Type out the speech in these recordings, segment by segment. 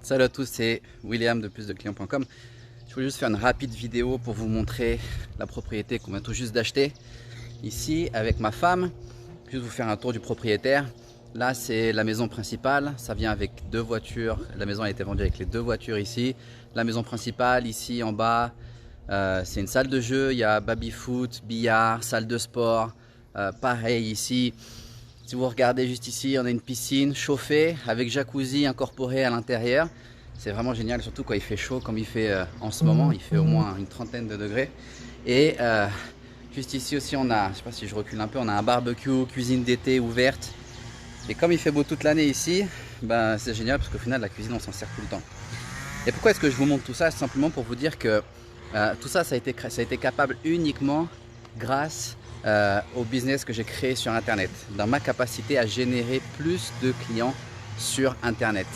Salut à tous, c'est William de plusdeclients.com. Je voulais juste faire une rapide vidéo pour vous montrer la propriété qu'on vient tout juste d'acheter. Ici, avec ma femme, juste vous faire un tour du propriétaire. Là, c'est la maison principale. Ça vient avec deux voitures. La maison a été vendue avec les deux voitures ici. La maison principale, ici en bas, c'est une salle de jeu. Il y a baby-foot, billard, salle de sport. Pareil ici. Si vous regardez juste ici, on a une piscine chauffée avec jacuzzi incorporé à l'intérieur. C'est vraiment génial, surtout quand il fait chaud comme il fait en ce moment. Il fait au moins une trentaine de degrés. Et juste ici aussi, on a, je sais pas si je recule un peu, on a un barbecue, cuisine d'été ouverte. Et comme il fait beau toute l'année ici, ben, c'est génial parce qu'au final, la cuisine, on s'en sert tout le temps. Et pourquoi est-ce que je vous montre tout ça? C'est simplement pour vous dire que tout ça, ça a été capable uniquement grâce au business que j'ai créé sur Internet, dans ma capacité à générer plus de clients sur Internet.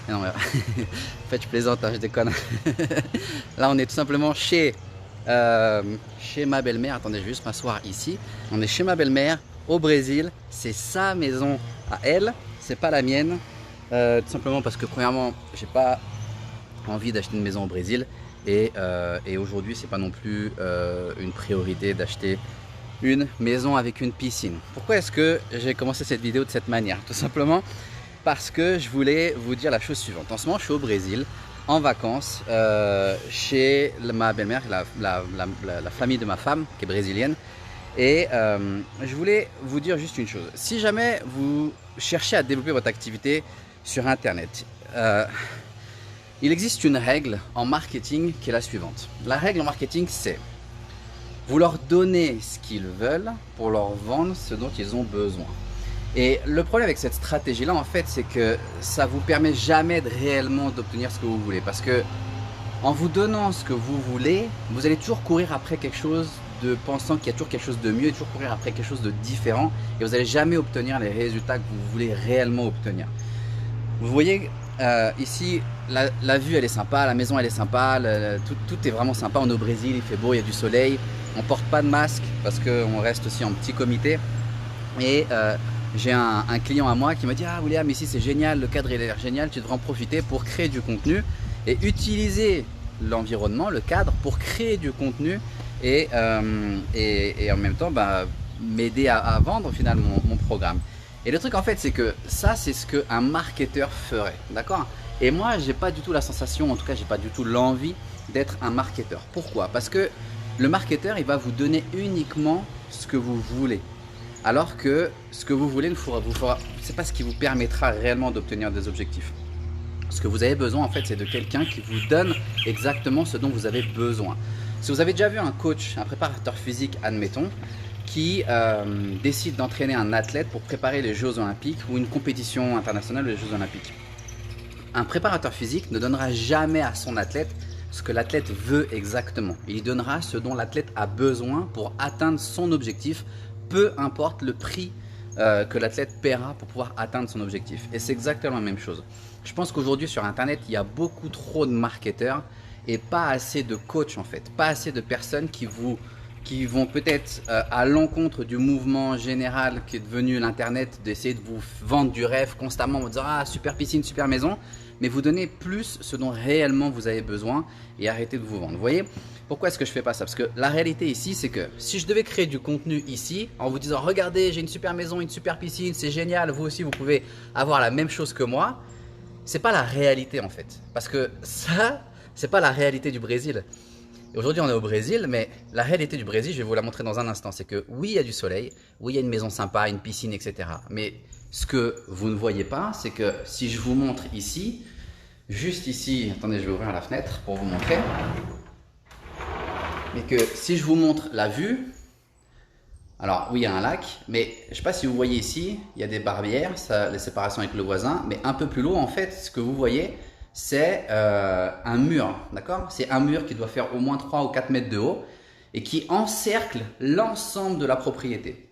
Et non, mais, en fait, je plaisante, hein, je déconne. Là, on est tout simplement chez ma belle-mère. Attendez, je vais juste m'asseoir ici. On est chez ma belle-mère au Brésil. C'est sa maison à elle, c'est pas la mienne. Tout simplement parce que premièrement, j'ai pas envie d'acheter une maison au Brésil. Et aujourd'hui, c'est pas non plus une priorité d'acheter une maison avec une piscine. Pourquoi est-ce que j'ai commencé cette vidéo de cette manière? Tout simplement parce que je voulais vous dire la chose suivante. En ce moment, je suis au Brésil en vacances chez ma belle-mère, la famille de ma femme qui est brésilienne. Et je voulais vous dire juste une chose. Si jamais vous cherchez à développer votre activité sur Internet, il existe une règle en marketing qui est la suivante. La règle en marketing, c'est vous leur donnez ce qu'ils veulent pour leur vendre ce dont ils ont besoin. Et le problème avec cette stratégie-là, en fait, c'est que ça vous permet jamais réellement d'obtenir ce que vous voulez. Parce que en vous donnant ce que vous voulez, vous allez toujours courir après quelque chose de pensant qu'il y a toujours quelque chose de mieux, et toujours courir après quelque chose de différent. Et vous n'allez jamais obtenir les résultats que vous voulez réellement obtenir. Vous voyez ici, la vue elle est sympa, la maison elle est sympa, tout est vraiment sympa. On est au Brésil, il fait beau, il y a du soleil. On porte pas de masque parce qu'on reste aussi en petit comité. Et j'ai un client à moi qui m'a dit: ah William, ici c'est génial, le cadre il a l'air génial, tu devrais en profiter pour créer du contenu et utiliser l'environnement, le cadre pour créer du contenu et en même temps m'aider à vendre finalement mon programme. Et le truc en fait, c'est que ça, c'est ce qu'un marketeur ferait, d'accord? Et moi, j'ai pas du tout la sensation, en tout cas, j'ai pas du tout l'envie d'être un marketeur. Pourquoi? Parce que le marketeur, il va vous donner uniquement ce que vous voulez. Alors que ce que vous voulez c'est pas ce qui vous permettra réellement d'obtenir des objectifs. Ce que vous avez besoin, en fait, c'est de quelqu'un qui vous donne exactement ce dont vous avez besoin. Si vous avez déjà vu un coach, un préparateur physique, admettons, qui décide d'entraîner un athlète pour préparer les Jeux Olympiques ou une compétition internationale des Jeux Olympiques. Un préparateur physique ne donnera jamais à son athlète ce que l'athlète veut exactement. Il donnera ce dont l'athlète a besoin pour atteindre son objectif, peu importe le prix que l'athlète paiera pour pouvoir atteindre son objectif. Et c'est exactement la même chose. Je pense qu'aujourd'hui sur Internet, il y a beaucoup trop de marketeurs et pas assez de coachs en fait, pas assez de personnes qui vont peut-être à l'encontre du mouvement général qui est devenu l'Internet, d'essayer de vous vendre du rêve constamment en vous disant: ah super piscine, super maison, mais vous donnez plus ce dont réellement vous avez besoin et arrêtez de vous vendre. Vous voyez pourquoi est-ce que je fais pas ça? Parce que la réalité ici, c'est que si je devais créer du contenu ici en vous disant: regardez, j'ai une super maison, une super piscine, c'est génial, vous aussi vous pouvez avoir la même chose que moi, c'est pas la réalité en fait. Parce que ça, c'est pas la réalité du Brésil. Aujourd'hui, on est au Brésil, mais la réalité du Brésil, je vais vous la montrer dans un instant. C'est que oui, il y a du soleil, oui, il y a une maison sympa, une piscine, etc. Mais ce que vous ne voyez pas, c'est que si je vous montre ici, juste ici, attendez, je vais ouvrir la fenêtre pour vous montrer. Mais que si je vous montre la vue, alors oui, il y a un lac, mais je ne sais pas si vous voyez ici, il y a des barrières, les séparations avec le voisin, mais un peu plus loin, en fait, ce que vous voyez, c'est un mur, d'accord? C'est un mur qui doit faire au moins 3 ou 4 mètres de haut et qui encercle l'ensemble de la propriété.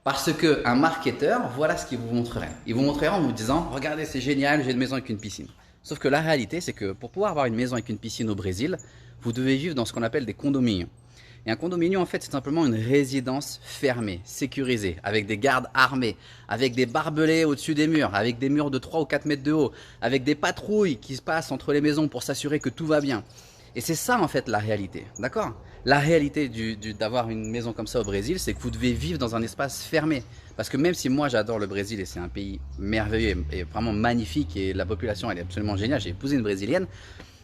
Parce qu'un marketeur, voilà ce qu'il vous montrerait. Il vous montrerait en vous disant: regardez, c'est génial, j'ai une maison avec une piscine. Sauf que la réalité, c'est que pour pouvoir avoir une maison avec une piscine au Brésil, vous devez vivre dans ce qu'on appelle des condominiums. Et un condominium, en fait, c'est simplement une résidence fermée, sécurisée, avec des gardes armés, avec des barbelés au-dessus des murs, avec des murs de 3 ou 4 mètres de haut, avec des patrouilles qui se passent entre les maisons pour s'assurer que tout va bien. Et c'est ça, en fait, la réalité, d'accord? La réalité d'avoir une maison comme ça au Brésil, c'est que vous devez vivre dans un espace fermé. Parce que même si moi, j'adore le Brésil et c'est un pays merveilleux et vraiment magnifique et la population, elle est absolument géniale, j'ai épousé une Brésilienne,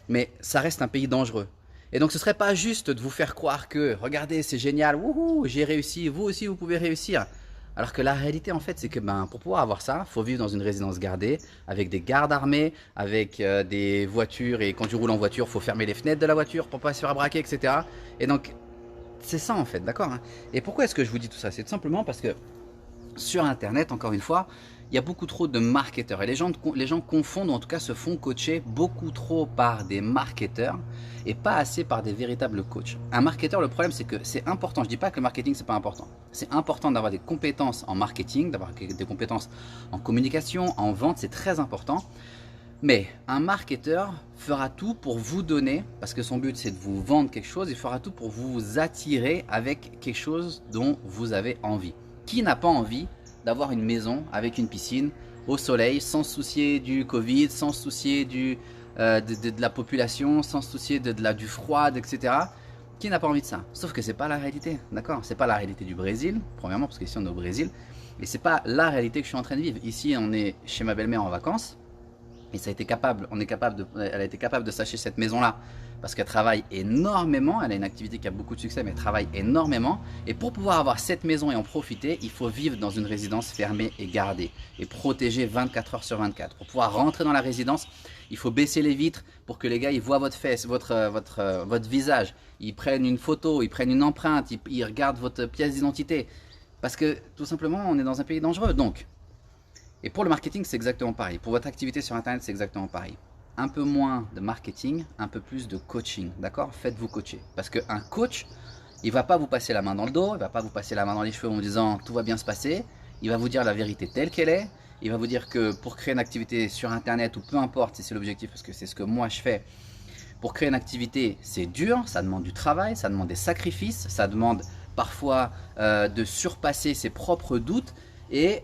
mais ça reste un pays dangereux. Et donc ce serait pas juste de vous faire croire que regardez c'est génial, wouhou, j'ai réussi, vous aussi vous pouvez réussir. Alors que la réalité en fait c'est que pour pouvoir avoir ça, il faut vivre dans une résidence gardée, avec des gardes armés, avec des voitures et quand tu roules en voiture, il faut fermer les fenêtres de la voiture pour pas se faire braquer, etc. Et donc c'est ça en fait, d'accord, hein. Et pourquoi est-ce que je vous dis tout ça? C'est tout simplement parce que sur internet, encore une fois, il y a beaucoup trop de marketeurs et les gens confondent, ou en tout cas se font coacher beaucoup trop par des marketeurs et pas assez par des véritables coachs. Un marketeur, le problème c'est que c'est important, je dis pas que le marketing c'est pas important, c'est important d'avoir des compétences en marketing, d'avoir des compétences en communication, en vente, c'est très important. Mais un marketeur fera tout pour vous donner, parce que son but c'est de vous vendre quelque chose, il fera tout pour vous attirer avec quelque chose dont vous avez envie. Qui n'a pas envie d'avoir une maison avec une piscine au soleil, sans se soucier du Covid, sans se soucier de la population, sans se soucier du froid, etc. Qui n'a pas envie de ça? Sauf que c'est pas la réalité, d'accord? C'est pas la réalité du Brésil, premièrement parce qu'ici on est au Brésil, et c'est pas la réalité que je suis en train de vivre. Ici on est chez ma belle-mère en vacances, et elle a été capable de s'acheter cette maison-là parce qu'elle travaille énormément, elle a une activité qui a beaucoup de succès, mais elle travaille énormément. Et pour pouvoir avoir cette maison et en profiter, il faut vivre dans une résidence fermée et gardée et protégée 24 heures sur 24. Pour pouvoir rentrer dans la résidence, il faut baisser les vitres pour que les gars ils voient votre fesse, votre visage. Ils prennent une photo, ils prennent une empreinte, ils regardent votre pièce d'identité. Parce que tout simplement, on est dans un pays dangereux. Donc, et pour le marketing, c'est exactement pareil. Pour votre activité sur Internet, c'est exactement pareil. Un peu moins de marketing, un peu plus de coaching, d'accord? Faites-vous coacher. Parce qu'un coach, il ne va pas vous passer la main dans le dos, il ne va pas vous passer la main dans les cheveux en vous disant tout va bien se passer. Il va vous dire la vérité telle qu'elle est. Il va vous dire que pour créer une activité sur Internet, ou peu importe si c'est l'objectif, parce que c'est ce que moi je fais, pour créer une activité, c'est dur, ça demande du travail, ça demande des sacrifices, ça demande parfois de surpasser ses propres doutes et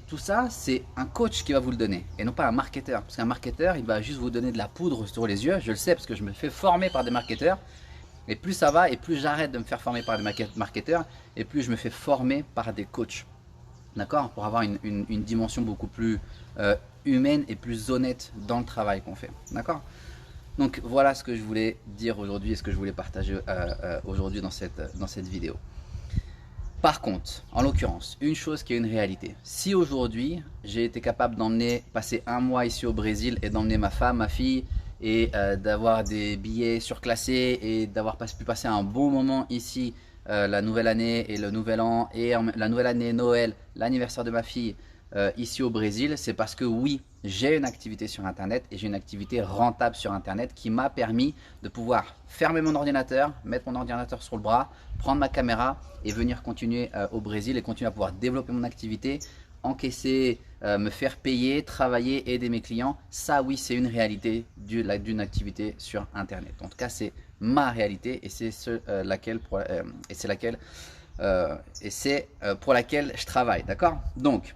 tout ça, c'est un coach qui va vous le donner et non pas un marketeur. Parce qu'un marketeur, il va juste vous donner de la poudre sur les yeux. Je le sais parce que je me fais former par des marketeurs. Et plus ça va, et plus j'arrête de me faire former par des marketeurs, et plus je me fais former par des coachs. D'accord? Pour avoir une dimension beaucoup plus humaine et plus honnête dans le travail qu'on fait. D'accord? Donc voilà ce que je voulais dire aujourd'hui et ce que je voulais partager aujourd'hui dans cette vidéo. Par contre, en l'occurrence, une chose qui est une réalité. Si aujourd'hui, j'ai été capable passer un mois ici au Brésil et d'emmener ma femme, ma fille et d'avoir des billets surclassés et d'avoir pu passer un bon moment ici, la nouvelle année et le nouvel an et la nouvelle année, Noël, l'anniversaire de ma fille ici au Brésil, c'est parce que oui, j'ai une activité sur Internet et j'ai une activité rentable sur Internet qui m'a permis de pouvoir fermer mon ordinateur, mettre mon ordinateur sur le bras, prendre ma caméra et venir continuer au Brésil et continuer à pouvoir développer mon activité, encaisser, me faire payer, travailler, aider mes clients. Ça oui, c'est une réalité d'une activité sur Internet. En tout cas, c'est ma réalité et c'est pour laquelle je travaille, d'accord? Donc,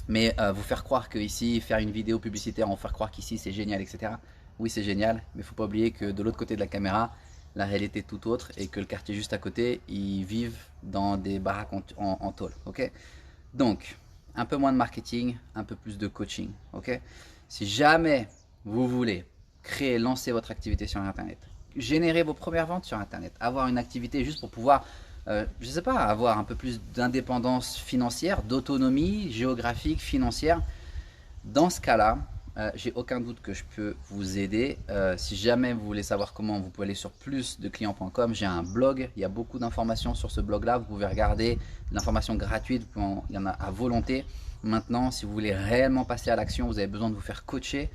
mais vous faire croire que ici, faire une vidéo publicitaire, vous faire croire qu'ici c'est génial, etc. Oui, c'est génial, mais il ne faut pas oublier que de l'autre côté de la caméra, la réalité est tout autre et que le quartier juste à côté, ils vivent dans des baraques en tôle. Ok? Donc, un peu moins de marketing, un peu plus de coaching. Ok? Si jamais vous voulez lancer votre activité sur Internet, générer vos premières ventes sur Internet, avoir une activité juste pour pouvoir je ne sais pas, avoir un peu plus d'indépendance financière, d'autonomie géographique, financière. Dans ce cas-là, j'ai aucun doute que je peux vous aider. Si jamais vous voulez savoir comment, vous pouvez aller sur plusdeclients.com. J'ai un blog, il y a beaucoup d'informations sur ce blog-là. Vous pouvez regarder l'information gratuite, il y en a à volonté. Maintenant, si vous voulez réellement passer à l'action, vous avez besoin de vous faire coacher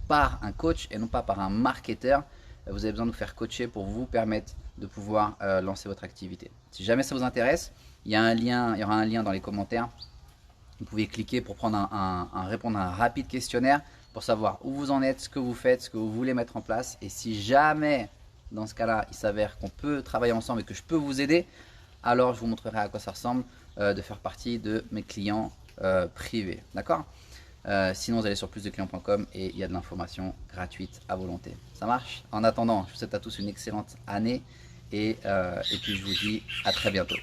par un coach et non pas par un marketeur. Vous avez besoin de vous faire coacher pour vous permettre de pouvoir lancer votre activité. Si jamais ça vous intéresse, il y aura un lien dans les commentaires. Vous pouvez cliquer pour prendre répondre à un rapide questionnaire pour savoir où vous en êtes, ce que vous faites, ce que vous voulez mettre en place. Et si jamais dans ce cas-là, il s'avère qu'on peut travailler ensemble et que je peux vous aider, alors je vous montrerai à quoi ça ressemble de faire partie de mes clients privés. D'accord? Sinon, vous allez sur plusdeclients.com et il y a de l'information gratuite à volonté. Ça marche? En attendant, je vous souhaite à tous une excellente année et puis je vous dis à très bientôt.